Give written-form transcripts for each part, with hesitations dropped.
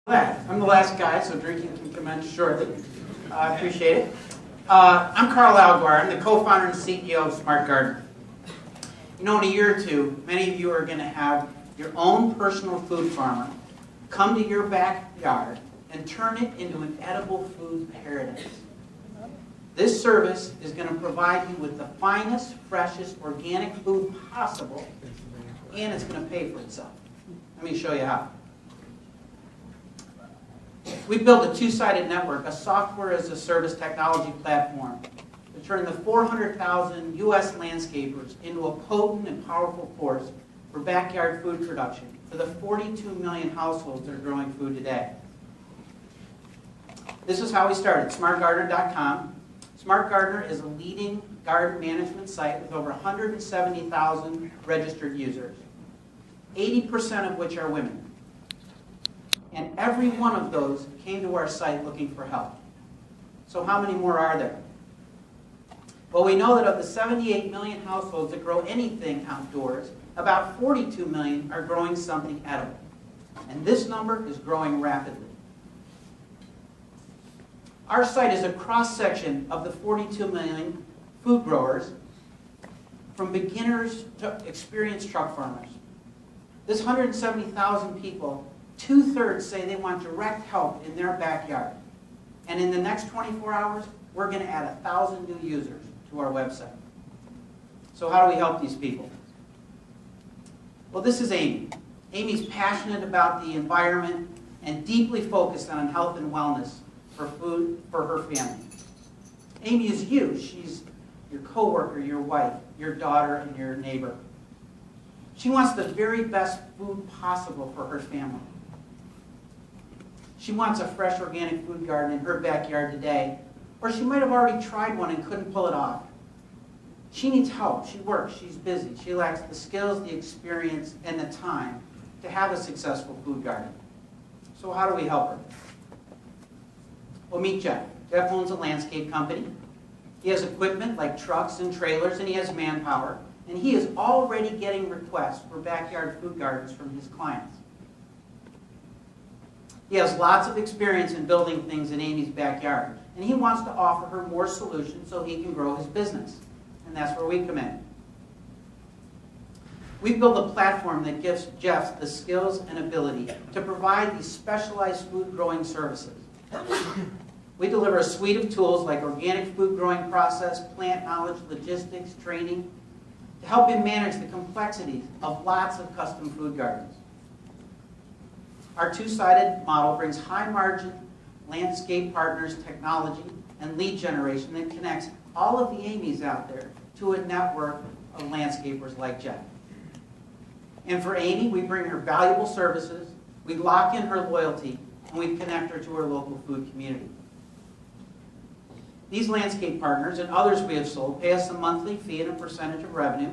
I'm the last guy, so drinking can commence shortly. I appreciate it. I'm Carl Alguar. I'm the co-founder and CEO of Smart Gardener. You know, in a year or two, many of you are going to have your own personal food farmer come to your backyard and turn it into an edible food paradise. This service is going to provide you with the finest, freshest, organic food possible, and it's going to pay for itself. Let me show you how. We built a two-sided network, a software-as-a-service technology platform to turn the 400,000 U.S. landscapers into a potent and powerful force for backyard food production for the 42 million households that are growing food today. This is how we started, smartgardener.com. Smart Gardener is a leading garden management site with over 170,000 registered users, 80% of which are women. And every one of those came to our site looking for help. So how many more are there? Well, we know that of the 78 million households that grow anything outdoors, about 42 million are growing something edible. And this number is growing rapidly. Our site is a cross-section of the 42 million food growers, from beginners to experienced truck farmers. This 170,000 people, 2/3 say they want direct help in their backyard. And in the next 24 hours, we're going to add 1,000 new users to our website. So how do we help these people? Well, this is Amy. Amy's passionate about the environment and deeply focused on health and wellness for food for her family. Amy is you. She's your coworker, your wife, your daughter, and your neighbor. She wants the very best food possible for her family. She wants a fresh organic food garden in her backyard today, or she might have already tried one and couldn't pull it off. She needs help. She works. She's busy. She lacks the skills, the experience, and the time to have a successful food garden. So how do we help her? Well, meet Jeff. Jeff owns a landscape company. He has equipment like trucks and trailers, and he has manpower. And he is already getting requests for backyard food gardens from his clients. He has lots of experience in building things in Amy's backyard, and he wants to offer her more solutions so he can grow his business. And that's where we come in. We've built a platform that gives Jeff the skills and ability to provide these specialized food growing services. We deliver a suite of tools like organic food growing process, plant knowledge, logistics, training, to help him manage the complexities of lots of custom food gardens. Our two-sided model brings high-margin landscape partners, technology, and lead generation that connects all of the Amy's out there to a network of landscapers like Jeff. And for Amy, we bring her valuable services, we lock in her loyalty, and we connect her to her local food community. These landscape partners and others we have sold pay us a monthly fee and a percentage of revenue,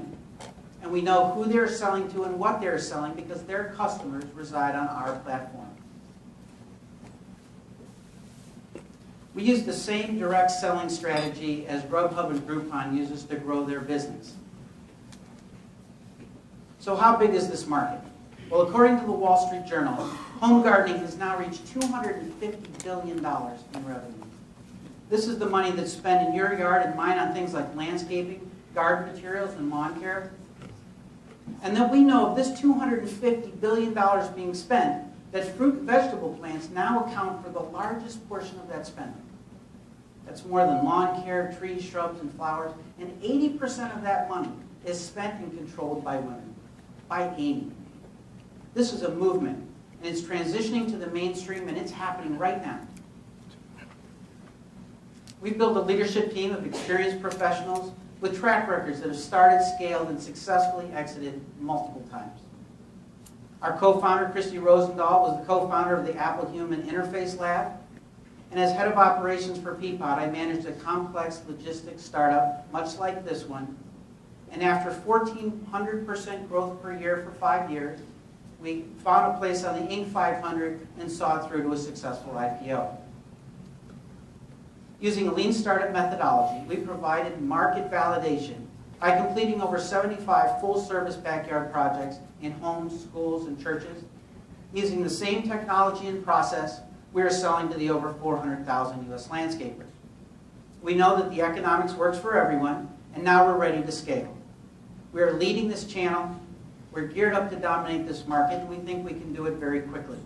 and we know who they're selling to and what they're selling because their customers reside on our platform. We use the same direct selling strategy as Grubhub and Groupon uses to grow their business. So how big is this market? Well, according to the Wall Street Journal, home gardening has now reached $250 billion in revenue. This is the money that's spent in your yard and mine on things like landscaping, garden materials, and lawn care. And then we know of this $250 billion being spent, that fruit and vegetable plants now account for the largest portion of that spending. That's more than lawn care, trees, shrubs, and flowers. And 80% of that money is spent and controlled by women, by Amy. This is a movement, and it's transitioning to the mainstream, and it's happening right now. We've built a leadership team of experienced professionals with track records that have started, scaled, and successfully exited multiple times. Our co-founder, Christy Rosendahl, was the co-founder of the Apple Human Interface Lab. And as head of operations for Peapod, I managed a complex logistics startup, much like this one. And after 1,400% growth per year for 5 years, we found a place on the Inc. 500 and saw it through to a successful IPO. Using a lean startup methodology, we provided market validation by completing over 75 full-service backyard projects in homes, schools, and churches. using the same technology and process we are selling to the over 400,000 U.S. landscapers. We know that the economics works for everyone, and now we're ready to scale. We are leading this channel. We're geared up to dominate this market, and we think we can do it very quickly.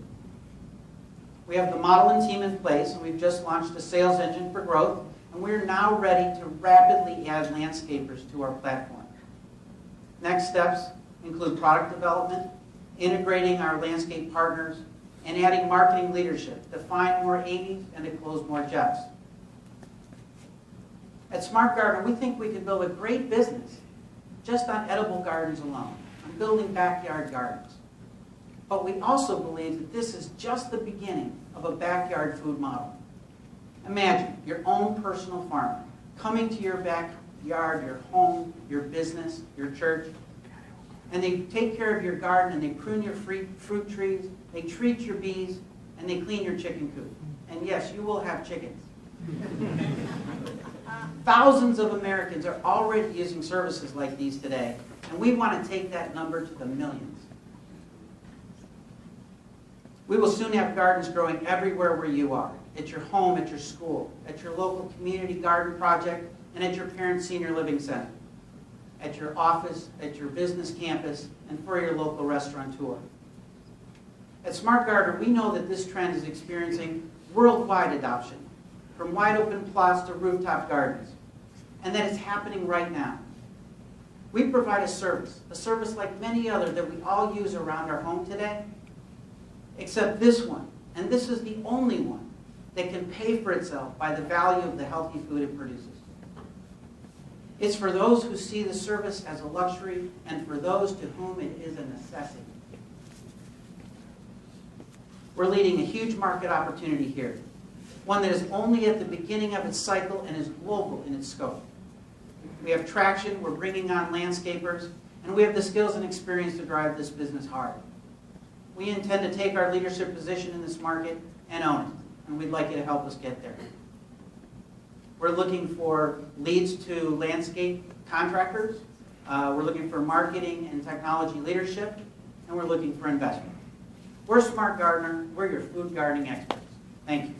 We have the model and team in place, and we've just launched a sales engine for growth, and we're now ready to rapidly add landscapers to our platform. Next steps include product development, integrating our landscape partners, and adding marketing leadership to find more Amy's and to close more Jeffs. At Smart Gardener, we think we can build a great business just on edible gardens alone, on building backyard gardens. But we also believe that this is just the beginning of a backyard food model. Imagine your own personal farmer coming to your backyard, your home, your business, your church, and they take care of your garden, and they prune your fruit trees, they treat your bees, and they clean your chicken coop. And yes, you will have chickens. Thousands of Americans are already using services like these today, and we want to take that number to the millions. We will soon have gardens growing everywhere where you are, at your home, at your school, at your local community garden project, and at your parents' senior living center, at your office, at your business campus, and for your local restaurateur. At Smart Gardener, we know that this trend is experiencing worldwide adoption, from wide open plots to rooftop gardens, and that it's happening right now. We provide a service like many others that we all use around our home today, except this one, and this is the only one that can pay for itself by the value of the healthy food it produces. It's for those who see the service as a luxury and for those to whom it is a necessity. We're leading a huge market opportunity here, one that is only at the beginning of its cycle and is global in its scope. We have traction, we're bringing on landscapers, and we have the skills and experience to drive this business hard. We intend to take our leadership position in this market and own it, and we'd like you to help us get there. We're looking for leads to landscape contractors, we're looking for marketing and technology leadership, and we're looking for investment. We're Smart Gardener, we're your food gardening experts. Thank you.